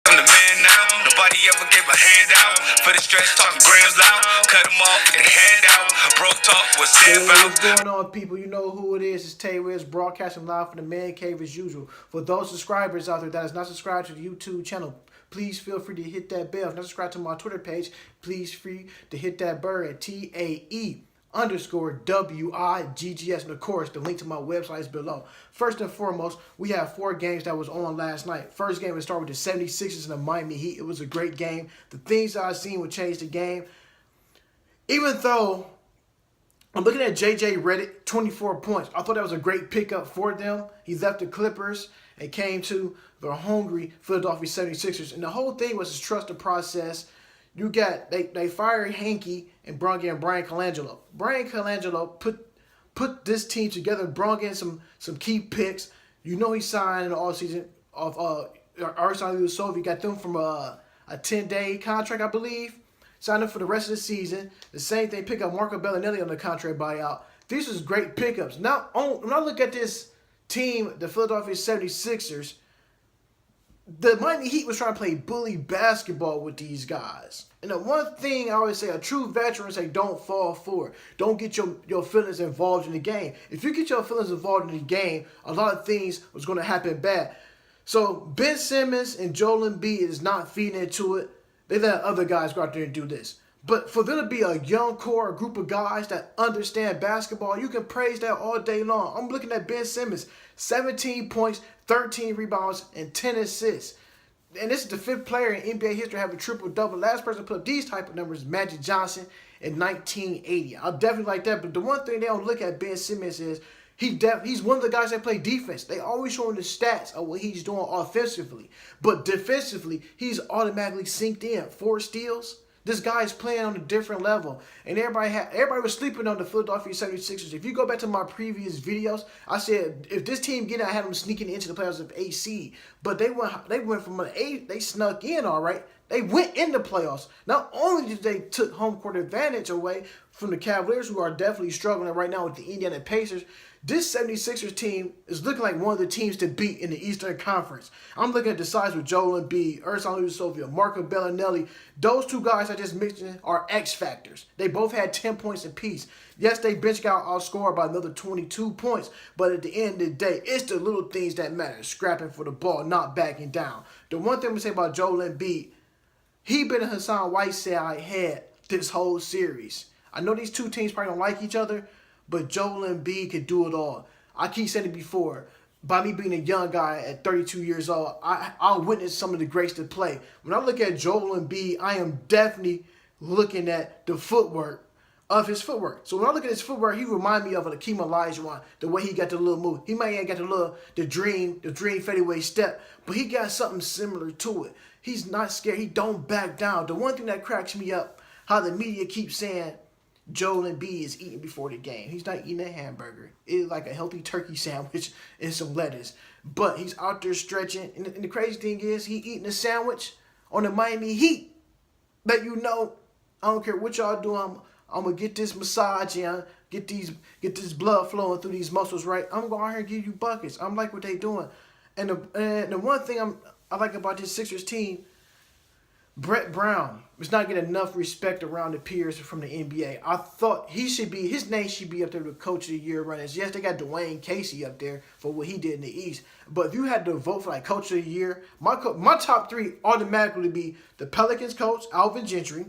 I'm the man now. Nobody ever gave a handout. For the stretch, talking grams loud. Cut them off, get a hand out. Bro talk, what's that about? What's going on, people? You know who it is. It's Tay Wiz broadcasting live from the Man Cave as usual. For those subscribers out there that is not subscribed to the YouTube channel, please feel free to hit that bell. If not subscribed to my Twitter page, please free to hit that bird at TAE_WIGGS. And of course, the link to my website is below. First and foremost, we have 4 games that was on last night. First game, we started with the 76ers and the Miami Heat. It was a great game. The things I've seen would change the game. Even though I'm looking at JJ Redick, 24 points. I thought that was a great pickup for them. He left the Clippers and came to the hungry Philadelphia 76ers. And the whole thing was to trust the process. You got they fired Hanky and brought in Brian Colangelo. Brian Colangelo put this team together, brought in some key picks. You know he signed in the offseason of Arsenal Soviet. Got them from a 10-day contract, I believe. Signed up for the rest of the season. The same thing, pick up Marco Bellinelli on the contract buyout. These was great pickups. Now, when I look at this team, the Philadelphia 76ers, the Miami Heat was trying to play bully basketball with these guys. And the one thing I always say, a true veteran say, don't fall for it. Don't get your feelings involved in the game. If you get your feelings involved in the game, a lot of things was going to happen bad. So Ben Simmons and Joel Embiid is not feeding into it. They let other guys go out there and do this. But for there to be a young core, a group of guys that understand basketball, you can praise that all day long. I'm looking at Ben Simmons, 17 points, 13 rebounds, and 10 assists. And this is the 5th player in NBA history to have a triple-double. Last person to put up these type of numbers is Magic Johnson in 1980. I definitely like that. But the one thing they don't look at Ben Simmons is he's one of the guys that play defense. They always showing the stats of what he's doing offensively. But defensively, he's automatically synced in. 4 steals. This guy is playing on a different level. And everybody was sleeping on the Philadelphia 76ers. If you go back to my previous videos, I said if this team I had them sneaking into the playoffs of AC. But they went from an 8, they snuck in all right. They went in the playoffs. Not only did they took home court advantage away from the Cavaliers, who are definitely struggling right now with the Indiana Pacers, this 76ers team is looking like one of the teams to beat in the Eastern Conference. I'm looking at the sides with Joel Embiid, Ersan Sophia, Marco Bellinelli. Those 2 guys I just mentioned are X factors. They both had 10 points apiece. Yes, they bench got outscored by another 22 points, but at the end of the day, it's the little things that matter. Scrapping for the ball, not backing down. The one thing we say about Joel Embiid, he been in Hassan Whiteside head this whole series. I know these 2 teams probably don't like each other, but Joel Embiid could do it all. I keep saying it before. By me being a young guy at 32 years old, I witnessed some of the greats to play. When I look at Joel Embiid, I am definitely looking at the footwork of his footwork. So when I look at his footwork, he reminds me of an Akeem Olajuwon, the way he got the little move. He might ain't got the dream fadeaway step, but he got something similar to it. He's not scared. He don't back down. The one thing that cracks me up, how the media keeps saying Joel Embiid is eating before the game. He's not eating a hamburger. It's like a healthy turkey sandwich and some lettuce. But he's out there stretching. And the crazy thing is, he eating a sandwich on the Miami Heat. That I don't care what y'all do. I'm gonna get this massage in, get this blood flowing through these muscles, right? I'm gonna go out here and give you buckets. I'm like what they doing. And the one thing I like about this Sixers team, Brett Brown is not getting enough respect around the peers from the NBA. I thought his name should be up there with Coach of the Year runners. Yes, they got Dwayne Casey up there for what he did in the East. But if you had to vote for like Coach of the Year, my top 3 automatically would be the Pelicans coach, Alvin Gentry.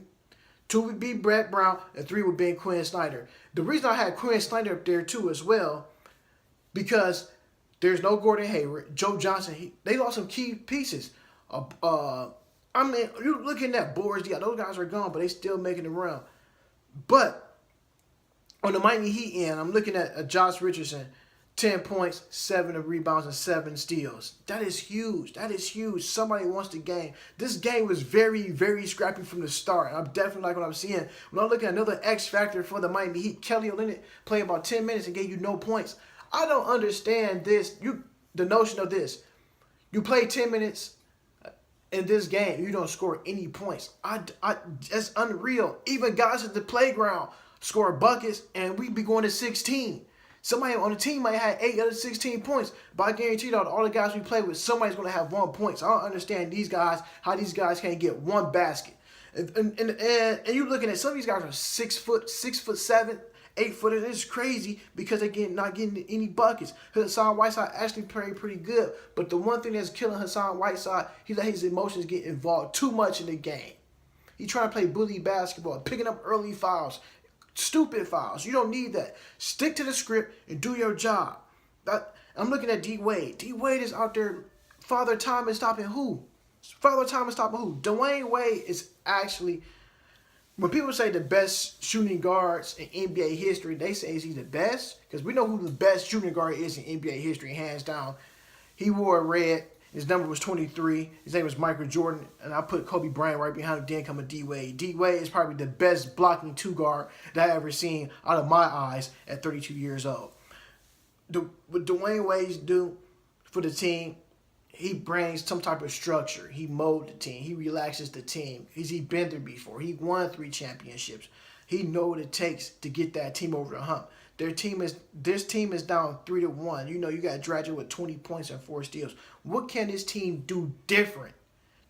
2 would be Brett Brown, and 3 would be Quinn Snyder. The reason I had Quinn Snyder up there too as well, because there's no Gordon Hayward, Joe Johnson. They lost some key pieces. I mean, you're looking at Boris Diaw. Those guys are gone, but they still making the run. But on the Miami Heat end, I'm looking at Josh Richardson, 10 points, 7 rebounds, and 7 steals. That is huge. That is huge. Somebody wants the game. This game was very, very scrappy from the start. I'm definitely like what I'm seeing. When I look at another X factor for the Miami Heat, Kelly Olynyk played about 10 minutes and gave you no points. I don't understand this. The notion of this. You play 10 minutes in this game, you don't score any points. That's unreal. Even guys at the playground score buckets, and we be going to 16. Somebody on the team might have 8 out of 16 points, but I guarantee you, all the guys we play with, somebody's going to have 1 point. So I don't understand these guys, how these guys can't get 1 basket. And you're looking at some of these guys are 6 foot, 6'7", 8 footers. It's crazy because they're not getting any buckets. Hassan Whiteside actually played pretty good, but the one thing that's killing Hassan Whiteside, he let his emotions get involved too much in the game. He trying to play bully basketball, picking up early fouls, stupid fouls. You don't need that. Stick to the script and do your job. I'm looking at D Wade. D Wade is out there. Father Time is stopping who? Father Time is stopping who? Dwayne Wade is actually, when people say the best shooting guards in NBA history, they say is he the best? Because we know who the best shooting guard is in NBA history, hands down. He wore red. His number was 23. His name was Michael Jordan. And I put Kobe Bryant right behind him. Then come a D Wade. D Wade is probably the best blocking 2 guard that I ever seen out of my eyes at 32 years old. What Dwayne Wade do for the team, he brings some type of structure. He molds the team. He relaxes the team. He's been there before. He won 3 championships. He knows what it takes to get that team over the hump. This team is down 3-1. You know, you got Dragic with 20 points and 4 steals. What can this team do different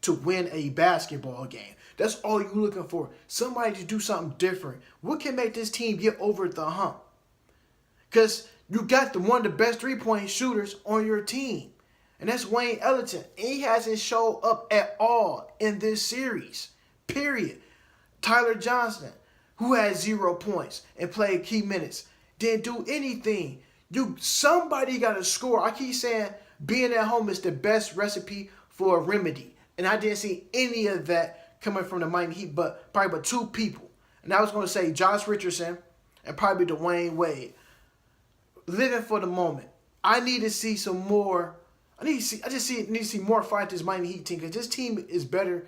to win a basketball game? That's all you're looking for. Somebody to do something different. What can make this team get over the hump? Because you got one of the best 3-point shooters on your team. And that's Wayne Ellington. And he hasn't showed up at all in this series. Period. Tyler Johnson, who had 0 points and played key minutes, didn't do anything. Somebody got to score. I keep saying being at home is the best recipe for a remedy. And I didn't see any of that coming from the Miami Heat, but probably 2 people. And I was going to say Josh Richardson and probably Dwayne Wade. Living for the moment. I need to see some more. I need to see more fight this Miami Heat team, because this team is better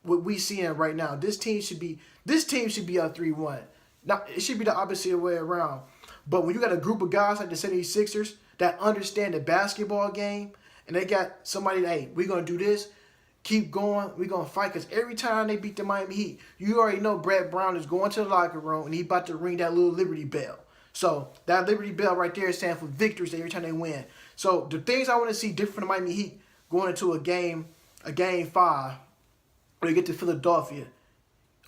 what we seeing right now. This team should be up 3-1. Now it should be the opposite way around. But when you got a group of guys like the 76ers that understand the basketball game, and they got somebody that, hey, we're gonna do this, keep going, we're gonna fight, because every time they beat the Miami Heat, you already know Brett Brown is going to the locker room and he about to ring that little Liberty Bell. So that Liberty Bell right there stands for victories every time they win. So the things I want to see different from the Miami Heat going into a game 5, when they get to Philadelphia,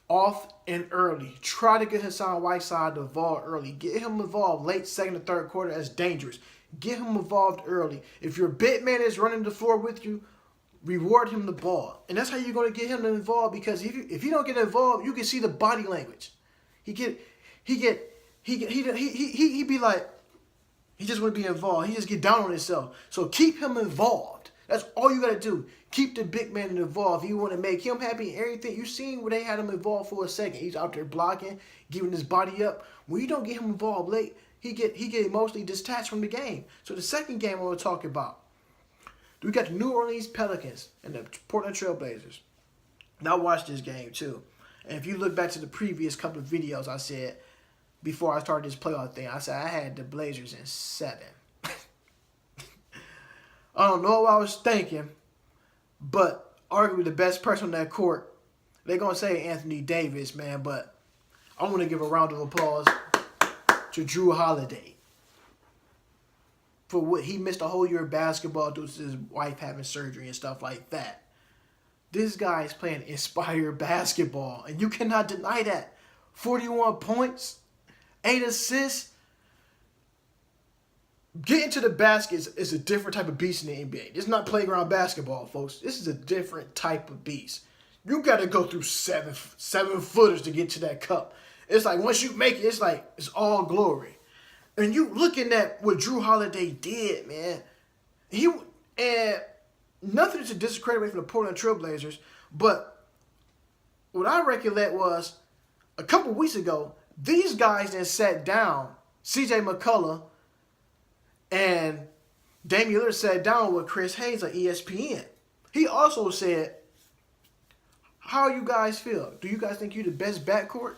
off and early. Try to get Hassan Whiteside involved early. Get him involved late second or third quarter. That's dangerous. Get him involved early. If your big man is running the floor with you, reward him the ball. And that's how you're going to get him involved, because if you don't get involved, you can see the body language. He be like, he just want to be involved. He just get down on himself. So keep him involved. That's all you got to do. Keep the big man involved. You want to make him happy and everything. You seen where they had him involved for a second. He's out there blocking, giving his body up. When you don't get him involved late, he get emotionally detached from the game. So the second game I want to talk about, we got the New Orleans Pelicans and the Portland Trail Blazers. Now watch this game too. And if you look back to the previous couple of videos I said, before I started this playoff thing, I said I had the Blazers in 7. I don't know what I was thinking, but arguably the best person on that court, they're going to say Anthony Davis, man, but I want to give a round of applause to Drew Holiday for what he missed a whole year of basketball due to his wife having surgery and stuff like that. This guy is playing inspired basketball, and you cannot deny that. 41 points. 8 assists. Getting to the basket is a different type of beast in the NBA. It's not playground basketball, folks. This is a different type of beast. You got to go through seven footers to get to that cup. It's like once you make it, it's like it's all glory. And you looking at what Drew Holiday did, man. And nothing to discredit away from the Portland Trail Blazers, but what I recollect was a couple weeks ago, these guys then sat down, C.J. McCullough and Damian Lillard sat down with Chris Hayes on ESPN. He also said, how you guys feel? Do you guys think you're the best backcourt?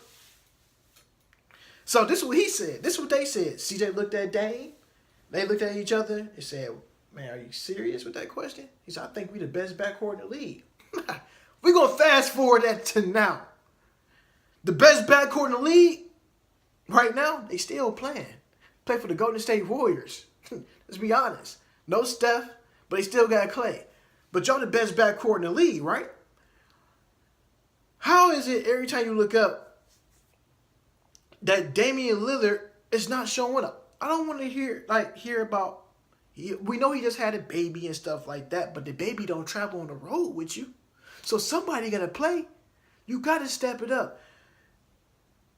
So this is what he said. This is what they said. C.J. looked at Dame. They looked at each other and said, man, are you serious with that question? He said, I think we the best backcourt in the league. We're going to fast forward that to now. The best backcourt in the league, right now, they still playing. Play for the Golden State Warriors. Let's be honest. No Steph, but he still got Clay. But y'all the best backcourt in the league, right? How is it every time you look up that Damian Lillard is not showing up? I don't want to hear about. We know he just had a baby and stuff like that, but the baby don't travel on the road with you. So somebody got to play. You got to step it up.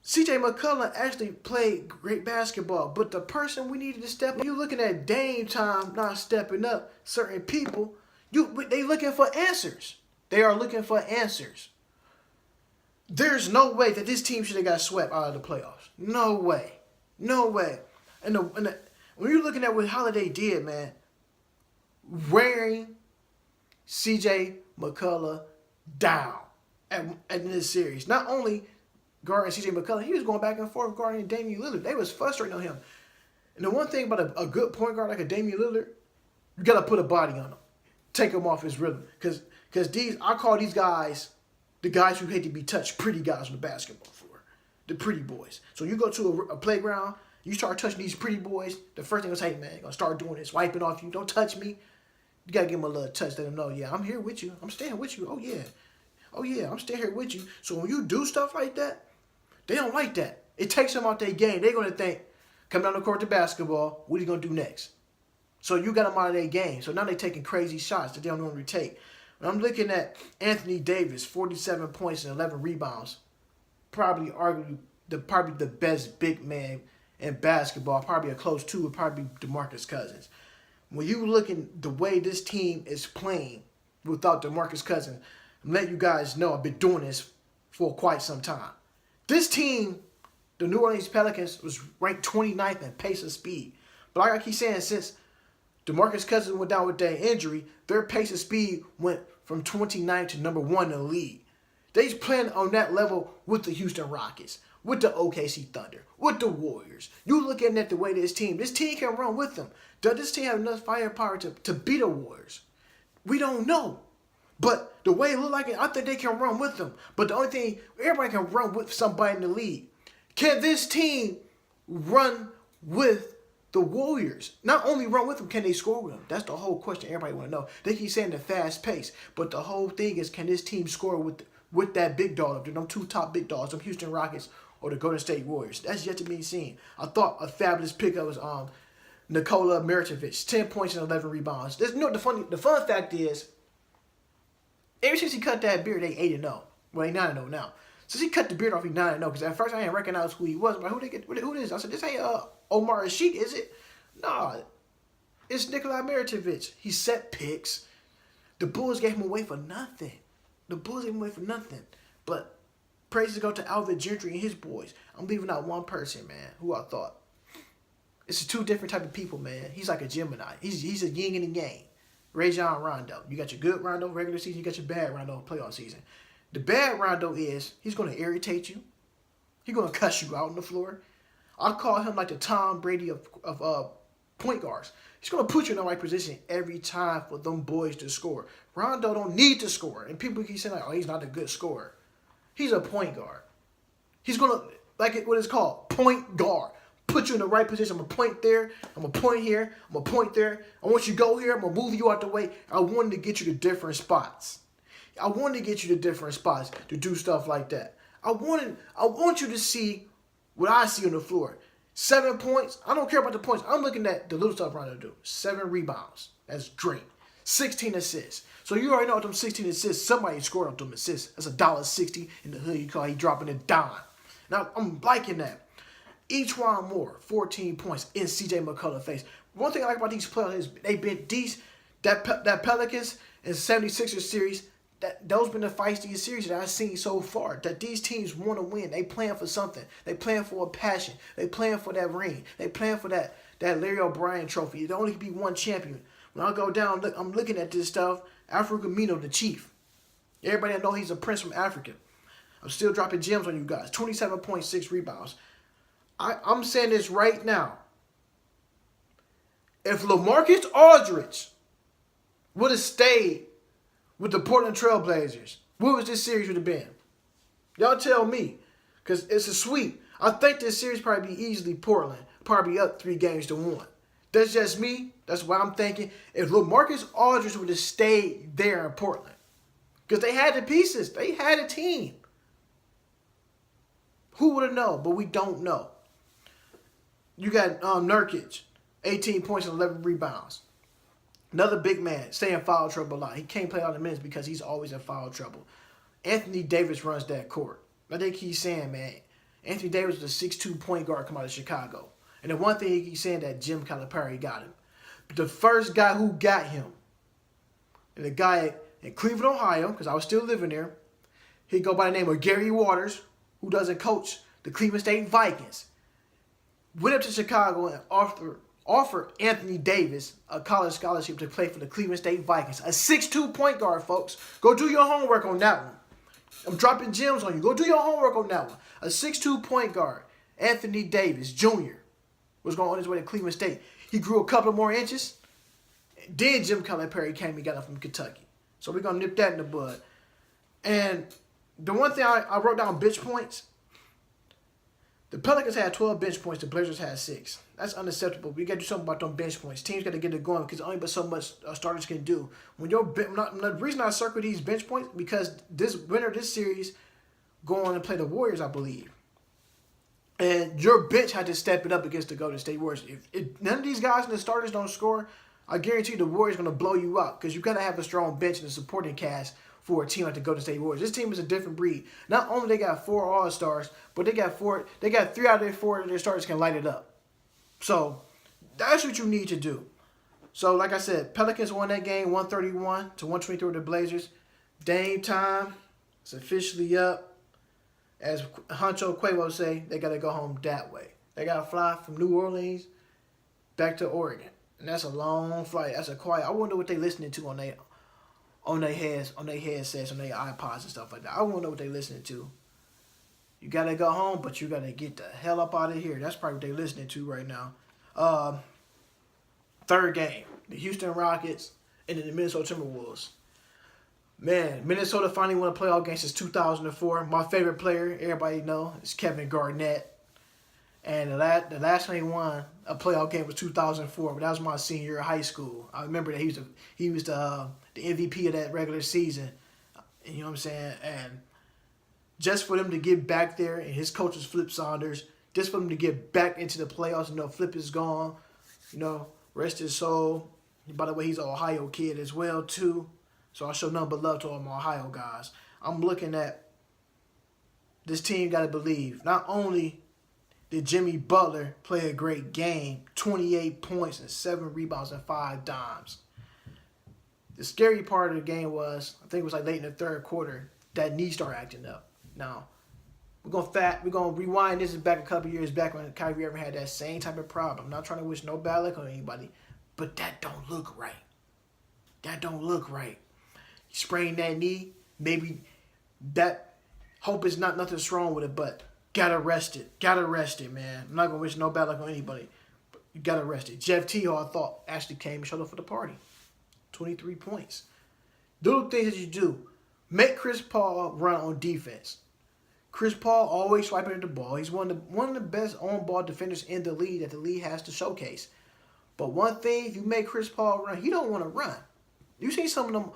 CJ McCollum actually played great basketball, but the person we needed to step up, you're looking at Dame time not stepping up, certain people, they looking for answers. They are looking for answers. There's no way that this team should have got swept out of the playoffs. No way. No way. And when you're looking at what Holiday did, man, wearing CJ McCollum down in this series. Not only guarding CJ McCollum, he was going back and forth guarding Damian Lillard. They was frustrating on him. And the one thing about a good point guard like a Damian Lillard, you got to put a body on him. Take him off his rhythm. Because I call these guys the guys who hate to be touched, pretty guys on the basketball floor. The pretty boys. So you go to a playground, you start touching these pretty boys, the first thing is, hey, man, you're going to start doing this, wiping off you. Don't touch me. You got to give them a little touch. Let them know, yeah, I'm here with you. I'm staying with you. Oh, yeah. Oh, yeah, I'm staying here with you. So when you do stuff like that, they don't like that. It takes them out their game. They're going to think, come down the court to basketball, what are you going to do next? So you got them out of their game. So now they're taking crazy shots that they don't normally take. When I'm looking at Anthony Davis, 47 points and 11 rebounds, probably the best big man in basketball, probably a close two would probably be DeMarcus Cousins. When you looking the way this team is playing without DeMarcus Cousins, I'm letting you guys know I've been doing this for quite some time. This team, the New Orleans Pelicans, was ranked 29th in pace of speed. But like I keep saying, since DeMarcus Cousins went down with that injury, their pace of speed went from 29th to number 1 in the league. They's playing on that level with the Houston Rockets, with the OKC Thunder, with the Warriors. You looking at the way this team can run with them. Does this team have enough firepower to beat the Warriors? We don't know. But the way it look like it, I think they can run with them. But the only thing, everybody can run with somebody in the league. Can this team run with the Warriors? Not only run with them, can they score with them? That's the whole question everybody want to know. They keep saying the fast pace. But the whole thing is, can this team score with that big dog, them two top big dogs, them Houston Rockets or the Golden State Warriors? That's yet to be seen. I thought a fabulous pickup was Nikola Mirotic, 10 points and 11 rebounds. The fun fact is, ever since he cut that beard, they 8-0. Well, they 9-0 now. Since he cut the beard off, he 9-0. Because at first I didn't recognize who he was. But who this? I said, this ain't Omar Sheik, is it? Nah, it's Nikola Mirotic. He set picks. The Bulls gave him away for nothing. But praises go to Alvin Gentry and his boys. I'm leaving out one person, man, who I thought. It's two different type of people, man. He's like a Gemini. He's a yin and a yang. Rajon Rondo. You got your good Rondo regular season. You got your bad Rondo playoff season. The bad Rondo is he's going to irritate you. He's going to cuss you out on the floor. I call him like the Tom Brady of point guards. He's going to put you in the right position every time for them boys to score. Rondo don't need to score. And people keep saying, like, oh, he's not a good scorer. He's a point guard. He's going to, what it's called, point guard. Put you in the right position. I'm going to point there. I'm going to point here. I'm going to point there. I want you to go here. I'm going to move you out the way. I wanted to get you to different spots. I wanted to get you to different spots to do stuff like that. I want you to see what I see on the floor. 7 points. I don't care about the points. I'm looking at the little stuff Rondo do. 7 rebounds. That's great. 16 assists. So you already know with them 16 assists, somebody scored off them assists. That's $1.60 in the hood. You call he dropping a dime. Now, I'm liking that. Ejuan Moore, 14 points in CJ McCollum's face. One thing I like about these players is they've been that Pelicans and 76ers series. Those been the feistiest series that I've seen so far. That these teams want to win. They playing for something. They playing for a passion. They playing for that ring. They playing for that Larry O'Brien trophy. There only can be one champion. When I go down, I'm looking at this stuff. Africa Mino, the chief. Everybody know he's a prince from Africa. I'm still dropping gems on you guys. 27.6 rebounds. I'm saying this right now. If LaMarcus Aldridge would have stayed with the Portland Trailblazers, what was this series would have been? Y'all tell me. Because it's a sweep. I think this series probably be easily Portland. probably up 3-1. That's just me. That's what I'm thinking. If LaMarcus Aldridge would have stayed there in Portland, because they had the pieces, they had a team. Who would have known? But we don't know. You got Nurkic, 18 points and 11 rebounds. Another big man, stay in foul trouble a lot. He can't play all the minutes because he's always in foul trouble. Anthony Davis runs that court. I think he's saying, man, Anthony Davis was a 6'2" point guard come out of Chicago. And the one thing he keeps saying that Jim Calipari got him. But the first guy who got him, and the guy in Cleveland, Ohio, because I was still living there, he'd go by the name of Gary Waters, who doesn't coach the Cleveland State Vikings. Went up to Chicago and offered Anthony Davis a college scholarship to play for the Cleveland State Vikings. A 6'2" point guard, folks. Go do your homework on that one. I'm dropping gems on you. Go do your homework on that one. A 6'2" point guard, Anthony Davis Jr., was going on his way to Cleveland State. He grew a couple more inches. Then Jim Calipari came and got him from Kentucky. So we're going to nip that in the bud. And the one thing I wrote down bench points. The Pelicans had 12 bench points. The Blazers had 6. That's unacceptable. We got to do something about them bench points. Teams got to get it going because only but so much starters can do. When the reason I circle these bench points because this winner of this series go on and play the Warriors, I believe. And your bench had to step it up against the Golden State Warriors. If none of these guys and the starters don't score, I guarantee the Warriors are going to blow you out because you got to have a strong bench and a supporting cast for a team like the Golden State Warriors. This team is a different breed. Not only they got 4 All-Stars, but they got 3 out of their 4 of their starters can light it up. So that's what you need to do. So like I said, Pelicans won that game 131-123 with the Blazers. Dame time. It's officially up. As Huncho Quavo say, they got to go home that way. They got to fly from New Orleans back to Oregon. And that's a long flight. That's a quiet. I wonder what they listening to on their headsets, on their iPods and stuff like that. I wonder what they listening to. You got to go home, but you got to get the hell up out of here. That's probably what they listening to right now. Third game, the Houston Rockets and the Minnesota Timberwolves. Man, Minnesota finally won a playoff game since 2004. My favorite player, everybody know, is Kevin Garnett. And the last time he won a playoff game was 2004, but that was my senior year of high school. I remember that he was the MVP of that regular season. And you know what I'm saying? And just for them to get back there, and his coach was Flip Saunders, just for them to get back into the playoffs, Flip is gone. Rest his soul. By the way, he's an Ohio kid as well, too. So I show nothing but love to all my Ohio guys. I'm looking at this team got to believe. Not only did Jimmy Butler play a great game, 28 points and 7 rebounds and 5 dimes. The scary part of the game was, I think it was like late in the third quarter, that knee started acting up. Now, we're gonna rewind this back a couple years back when Kyrie ever had that same type of problem. I'm not trying to wish no bad luck on anybody, but that don't look right. That don't look right. He sprained that knee. Maybe that hope is not nothing wrong with it, but gotta rest it. Gotta rest it, man. I'm not gonna wish no bad luck on anybody, but you gotta rest it. Jeff Teal, I thought, actually came and showed up for the party. 23 points. Little things that you do. Make Chris Paul run on defense. Chris Paul always swiping at the ball. He's one of the best on-ball defenders in the league that the league has to showcase. But one thing, if you make Chris Paul run, he don't want to run. You see some of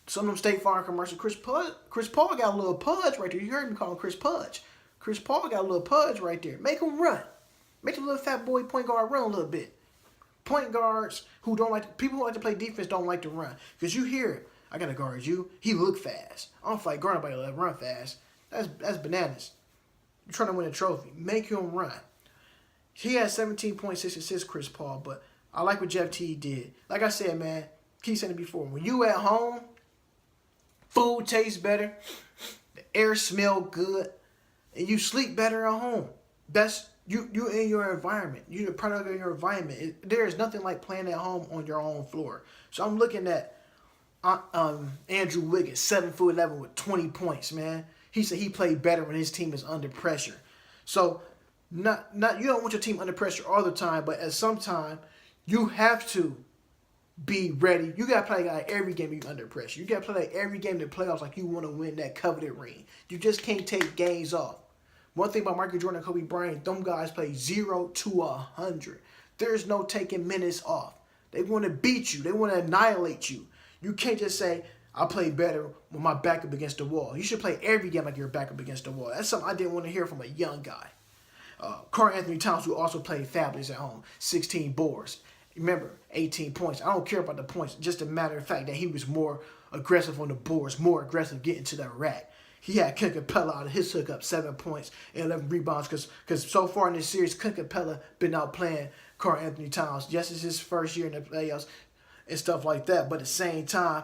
them State Farm commercials. Chris Paul got a little pudge right there. You heard me call him Chris Pudge. Chris Paul got a little pudge right there. Make him run. Make the little fat boy point guard run a little bit. Point guards people who like to play defense don't like to run. Because you hear, I got to guard you. He look fast. I don't fight guard nobody that run fast. That's bananas. You're trying to win a trophy. Make him run. He had 17.6 assists, Chris Paul, but I like what Jeff T did. Like I said, man, keep saying it before. When you at home, food tastes better, the air smell good, and you sleep better at home. That's you in your environment. You're the product of your environment. There is nothing like playing at home on your own floor. So I'm looking at Andrew Wiggins, 7'11" with 20 points, man. He said he played better when his team is under pressure. So not you don't want your team under pressure all the time, but at some time you have to be ready. You gotta play like every game you under pressure. You gotta play like every game in the playoffs like you want to win that coveted ring. You just can't take games off. One thing about Michael Jordan and Kobe Bryant, them guys play 0 to 100. There's no taking minutes off. They want to beat you. They want to annihilate you. You can't just say, I play better with my back up against the wall. You should play every game like you're back up against the wall. That's something I didn't want to hear from a young guy. Karl Anthony Towns, who also played fabulous at home, 16 boards. Remember, 18 points. I don't care about the points. Just a matter of fact that he was more aggressive on the boards, more aggressive getting to that rack. He had Clint Capella out of his hookup, 7 points and 11 rebounds. Because so far in this series, Clint Capella been out playing Karl Anthony Towns. Yes, it's his first year in the playoffs and stuff like that. But at the same time,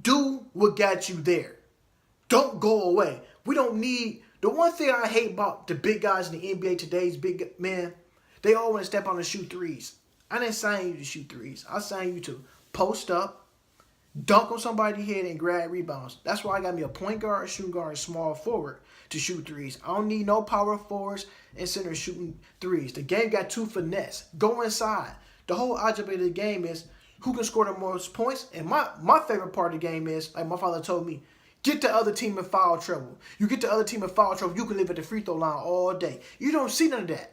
do what got you there. Don't go away. We don't need... The one thing I hate about the big guys in the NBA, today's big men, they all want to step on and shoot threes. I didn't sign you to shoot threes. I signed you to post up, dunk on somebody's head, and grab rebounds. That's why I got me a point guard, shooting guard, and small forward to shoot threes. I don't need no power forwards and centers shooting threes. The game got too finesse. Go inside. The whole object of the game is who can score the most points. And my favorite part of the game is, like my father told me, get the other team in foul trouble. You get the other team in foul trouble, you can live at the free throw line all day. You don't see none of that.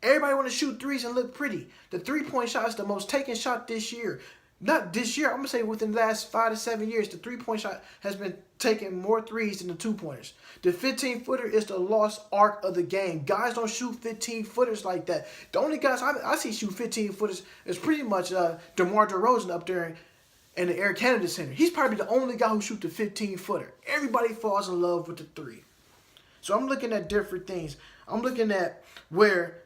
Everybody want to shoot threes and look pretty. The three-point shot is the most taken shot this year. Not this year, I'm going to say within the last 5 to 7 years, the three-point shot has been taking more threes than the two-pointers. The 15-footer is the lost art of the game. Guys don't shoot 15-footers like that. The only guys I see shoot 15-footers is pretty much DeMar DeRozan up there in the Air Canada Center. He's probably the only guy who shoots the 15-footer. Everybody falls in love with the three. So I'm looking at different things. I'm looking at where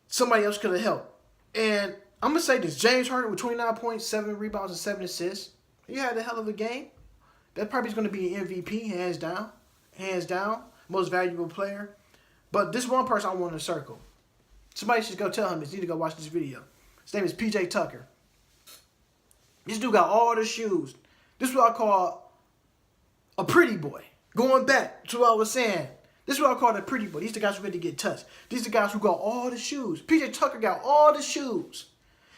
somebody else could have helped. And I'm going to say this. James Harden with 29 points, 7 rebounds, and 7 assists. He had a hell of a game. That probably is going to be an MVP, hands down. Hands down. Most valuable player. But this one person I want to circle. Somebody should go tell him this. You need to go watch this video. His name is P.J. Tucker. This dude got all the shoes. This is what I call a pretty boy. Going back to what I was saying. This is what I call a pretty boy. These are the guys who ready to get touched. These are the guys who got all the shoes. P.J. Tucker got all the shoes.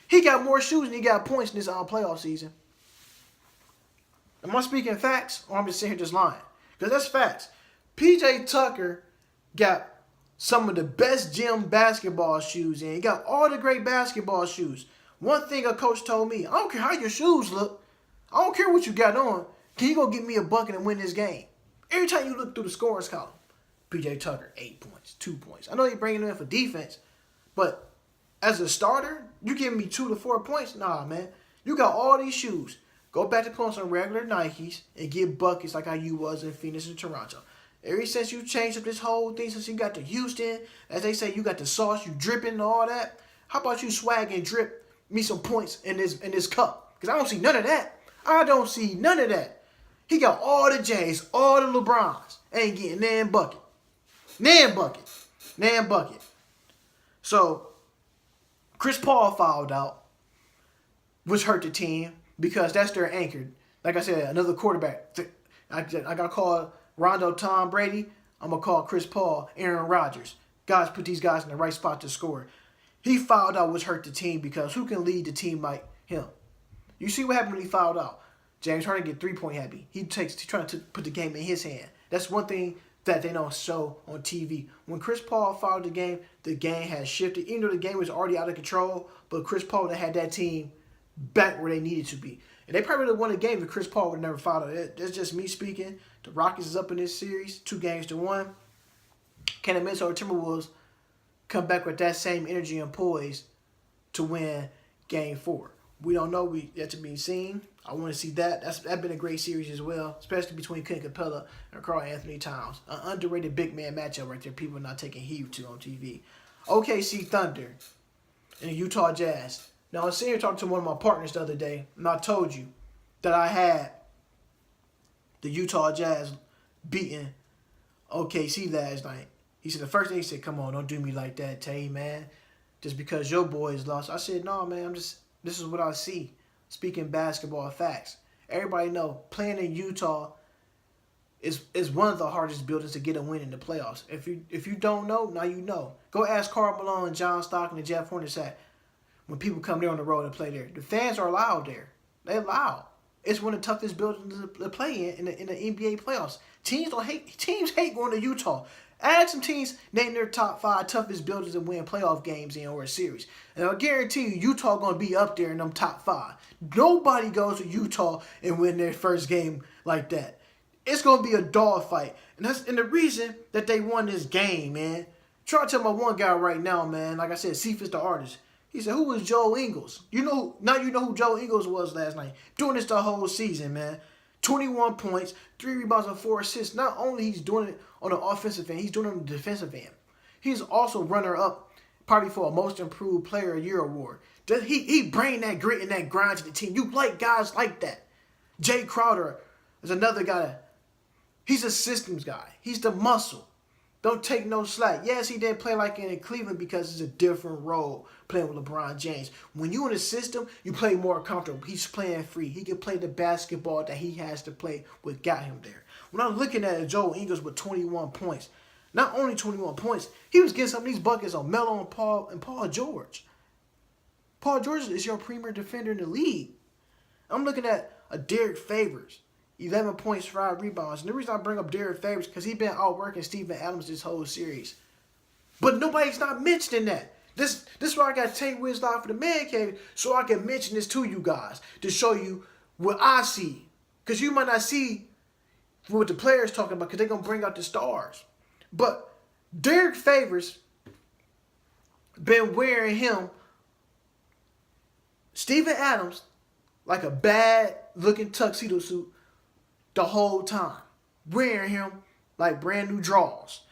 He got more shoes than he got points in this playoff season. Am I speaking facts or I'm just sitting here just lying? Because that's facts. P.J. Tucker got some of the best gym basketball shoes in. He got all the great basketball shoes. One thing a coach told me, I don't care how your shoes look. I don't care what you got on. Can you go get me a bucket and win this game? Every time you look through the scores column, P.J. Tucker, 8 points, 2 points. I know you're bringing him in for defense, but as a starter, you giving me 2 to 4 points? Nah, man. You got all these shoes. Go back to putting some regular Nikes and get buckets like how you was in Phoenix and Toronto. Ever since you changed up this whole thing, since you got to Houston, as they say, you got the sauce, you dripping and all that. How about you swag and drip me some points in this cup? Because I don't see none of that. I don't see none of that. He got all the J's, all the LeBrons. Ain't getting nan bucket. Nan bucket. Nan bucket. So, Chris Paul fouled out, which hurt the team because that's their anchor. Like I said, another quarterback. I got to call Rondo Tom Brady. I'm going to call Chris Paul Aaron Rodgers. Guys, put these guys in the right spot to score. He fouled out, which hurt the team because who can lead the team like him? You see what happened when he fouled out. James Harden get 3-point happy. He's trying to put the game in his hand. That's one thing that they don't show on TV. When Chris Paul fouled the game has shifted. Even though the game was already out of control, but Chris Paul had that team back where they needed to be. And they probably would have won the game if Chris Paul would have never fouled it. That's just me speaking. The Rockets is up in this series, 2-1. Can the Minnesota Timberwolves come back with that same energy and poise to win Game 4? We don't know. We yet to be seen. I want to see that. That's been a great series as well, especially between Clint Capella and Karl Anthony Towns. An underrated big man matchup right there. People are not taking heed to on TV. OKC Thunder and the Utah Jazz. Now, I was sitting here talking to one of my partners the other day, and I told you that I had the Utah Jazz beating OKC last night. He said, the first thing he said, come on, don't do me like that, Tay, man. Just because your boys lost. I said, no, man, this is what I see. Speaking basketball facts. Everybody know playing in Utah is one of the hardest buildings to get a win in the playoffs. If you don't know, now you know. Go ask Karl Malone, John Stockton, and Jeff Hornacek when people come there on the road and play there. The fans are loud there. They're loud. It's one of the toughest buildings to play in the NBA playoffs. Teams hate going to Utah. Add some teams, name their top 5 toughest buildings to win playoff games in or a series. And I'll guarantee you, Utah going to be up there in them top 5. Nobody goes to Utah and win their first game like that. It's going to be a dogfight. And the reason that they won this game, man. Try to tell my one guy right now, man. Like I said, Cephas the artist. He said, who was Joe Ingles? You know who Joe Ingles was last night. Doing this the whole season, man. 21 points, 3 rebounds, and 4 assists. Not only he's doing it on the offensive end, he's doing it on the defensive end. He's also runner-up probably for a Most Improved Player of the Year award. He bring that grit and that grind to the team. You like guys like that. Jay Crowder is another guy. He's a systems guy. He's the muscle. Don't take no slack. Yes, he didn't play like in Cleveland because it's a different role playing with LeBron James. When you in the system, you play more comfortable. He's playing free. He can play the basketball that he has to play what got him there. When I'm looking at Joe Ingles with 21 points, not only 21 points, he was getting some of these buckets on Melo and Paul George. Paul George is your premier defender in the league. I'm looking at a Derek Favors. 11 points, 5 rebounds. And the reason I bring up Derek Favors because he's been outworking Steven Adams this whole series. But nobody's not mentioning that. This is why I got Tate Wiz live for the Man Cave so I can mention this to you guys to show you what I see. Because you might not see what the players talking about because they're going to bring out the stars. But Derek Favors been wearing him, Steven Adams, like a bad-looking tuxedo suit the whole time. Wearing him like brand new draws.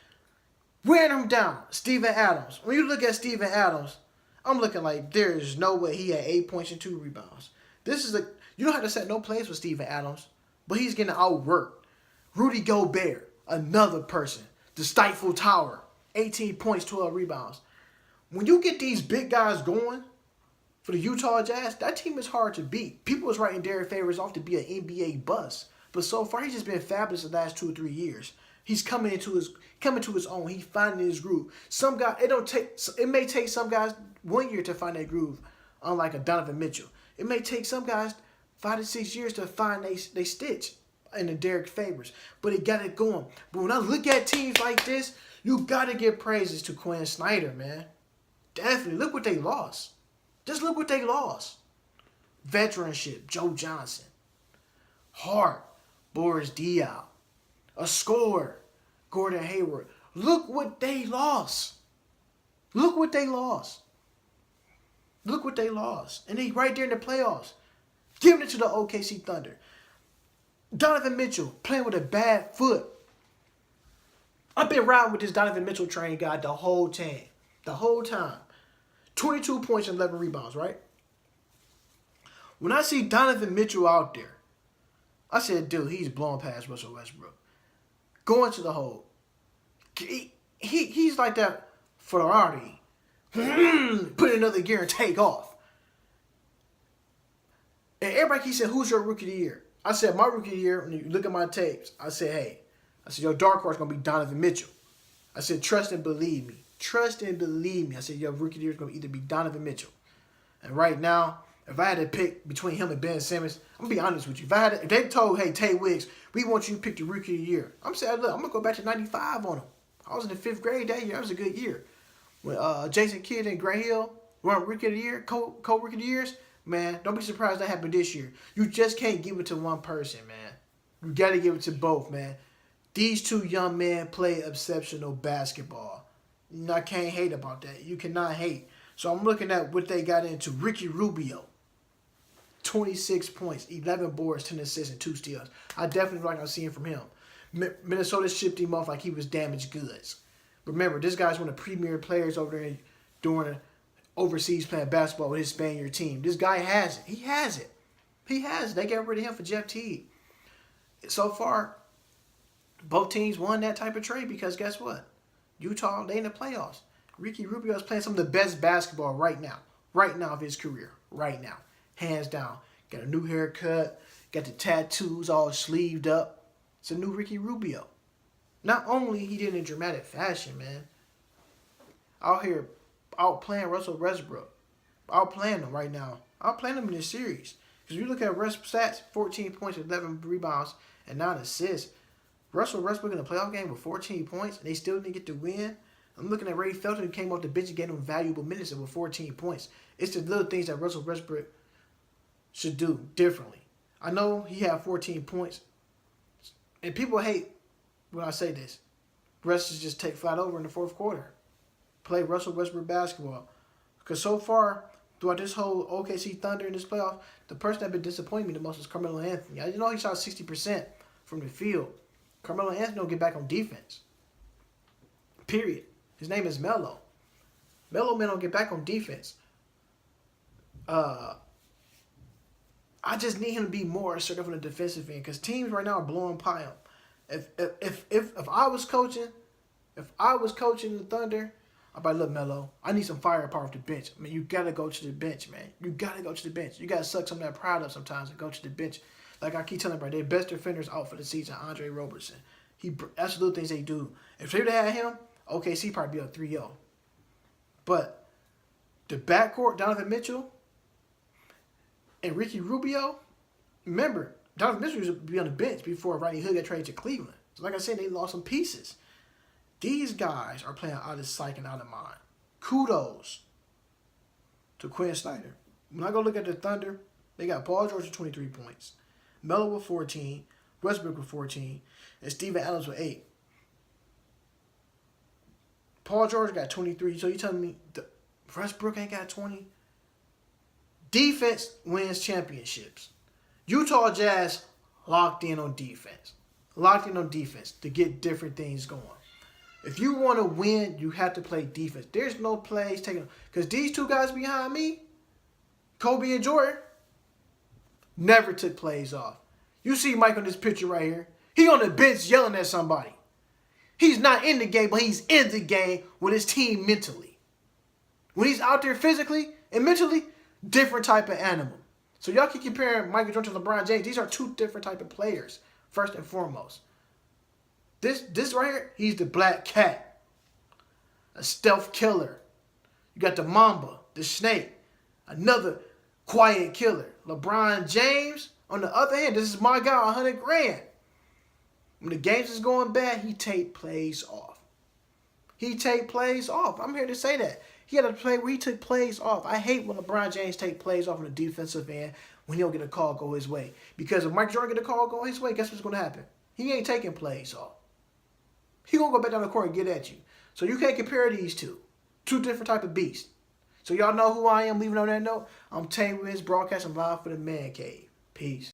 Wearing him down. Steven Adams. When you look at Steven Adams, I'm looking like there is no way he had 8 points and 2 rebounds. You don't have to set no plays for Steven Adams, but he's getting outworked. Rudy Gobert, another person. The Stifle Tower, 18 points, 12 rebounds. When you get these big guys going for the Utah Jazz, that team is hard to beat. People was writing Derek Favors off to be an NBA bust. But so far, he's just been fabulous the last 2 or 3 years. He's coming to his own. He's finding his groove. It may take some guys 1 year to find their groove, unlike a Donovan Mitchell. It may take some guys 5 to 6 years to find they stitch in the Derek Favors. But he got it going. But when I look at teams like this, you got to give praises to Quinn Snyder, man. Definitely. Look what they lost. Just look what they lost. Veteranship, Joe Johnson. Hart, Boris Diaw. A scorer, Gordon Hayward. Look what they lost. Look what they lost. Look what they lost. And they right there in the playoffs. Giving it to the OKC Thunder. Donovan Mitchell playing with a bad foot. I've been riding with this Donovan Mitchell train guy the whole time. The whole time. 22 points and 11 rebounds, right? When I see Donovan Mitchell out there, I said, dude, he's blowing past Russell Westbrook. Going to the hole. He's like that Ferrari. Put another gear and take off. And everybody keeps saying, who's your rookie of the year? I said, my rookie of the year, when you look at my tapes, I said, your dark horse is going to be Donovan Mitchell. I said, trust and believe me. Trust and believe me. I said, your rookie of the year is going to either be Donovan Mitchell. And right now, if I had to pick between him and Ben Simmons, I'm going to be honest with you. If they told, hey, Tay Wiggs, we want you to pick the rookie of the year. I'm saying, look, I'm going to go back to 95 on him. I was in the 5th grade that year. That was a good year. When Jason Kidd and Gray Hill were rookie of the year, co-rookie of the years, man, don't be surprised that happened this year. You just can't give it to one person, man. You got to give it to both, man. These 2 young men play exceptional basketball. I can't hate about that. You cannot hate. So I'm looking at what they got into. Ricky Rubio. 26 points, 11 boards, 10 assists, and 2 steals. I definitely like I'm seeing from him. Minnesota shipped him off like he was damaged goods. Remember, this guy's one of the premier players over there doing overseas playing basketball with his Spaniard team. This guy has it. He has it. He has it. They got rid of him for Jeff Teague. So far, both teams won that type of trade because guess what? Utah, they in the playoffs. Ricky Rubio is playing some of the best basketball right now. Right now of his career. Right now. Hands down. Got a new haircut. Got the tattoos all sleeved up. It's a new Ricky Rubio. Not only he did it in dramatic fashion, man. Out playing Russell Westbrook. Outplaying him right now. Outplaying him in this series. Because you look at Russ stats, 14 points, 11 rebounds, and 9 assists. Russell Westbrook in a playoff game with 14 points, and they still didn't get the win. I'm looking at Ray Felton, who came off the bench and gave him valuable minutes with 14 points. It's the little things that Russell Westbrook should do differently. I know he had 14 points, and people hate when I say this. Russ should just take flat over in the fourth quarter. Play Russell Westbrook basketball. Because so far, throughout this whole OKC Thunder in this playoff, the person that been disappointing me the most is Carmelo Anthony. I know he shot 60% from the field. Carmelo Anthony don't get back on defense. Period. His name is Melo. Melo man don't get back on defense. I just need him to be more assertive on the defensive end because teams right now are blowing by him. If I was coaching the Thunder, I'd be like, look, Melo, I need some firepower off the bench. I mean, you gotta go to the bench, man. You gotta go to the bench. You gotta suck some of that pride up sometimes and go to the bench. Like I keep telling everybody, their best defenders out for the season, Andre Robertson. That's the little things they do. If they would have had him, OKC probably be up 3-0. But the backcourt, Donovan Mitchell and Ricky Rubio, remember, Donovan Mitchell used to be on the bench before Rodney Hood got traded to Cleveland. So like I said, they lost some pieces. These guys are playing out of sight and out of mind. Kudos to Quinn Snyder. When I go look at the Thunder, they got Paul George with 23 points, Melo with 14, Westbrook with 14, and Steven Adams with 8. Paul George got 23. So you telling me Westbrook ain't got 20? Defense wins championships. Utah Jazz locked in on defense. Locked in on defense to get different things going. If you want to win, you have to play defense. There's no plays taken. Because these two guys behind me, Kobe and Jordan, never took plays off. You see Mike on this picture right here. He on the bench yelling at somebody. He's not in the game, but he's in the game with his team mentally. When he's out there physically and mentally, different type of animal. So y'all keep comparing Michael Jordan to LeBron James. These are two different type of players, first and foremost. This right here, he's the black cat. A stealth killer. You got the mamba, the snake. Another quiet killer. LeBron James, on the other hand, this is my guy, 100 grand. When the games is going bad, he take plays off. He take plays off. I'm here to say that. He had a play where he took plays off. I hate when LeBron James take plays off on the defensive end when he don't get a call go his way. Because if Mike Jordan get a call go his way, guess what's going to happen? He ain't taking plays off. He going to go back down the court and get at you. So you can't compare these two. Two different type of beasts. So y'all know who I am. Leaving on that note, I'm Tay Wiz, broadcasting live for the Man Cave. Peace.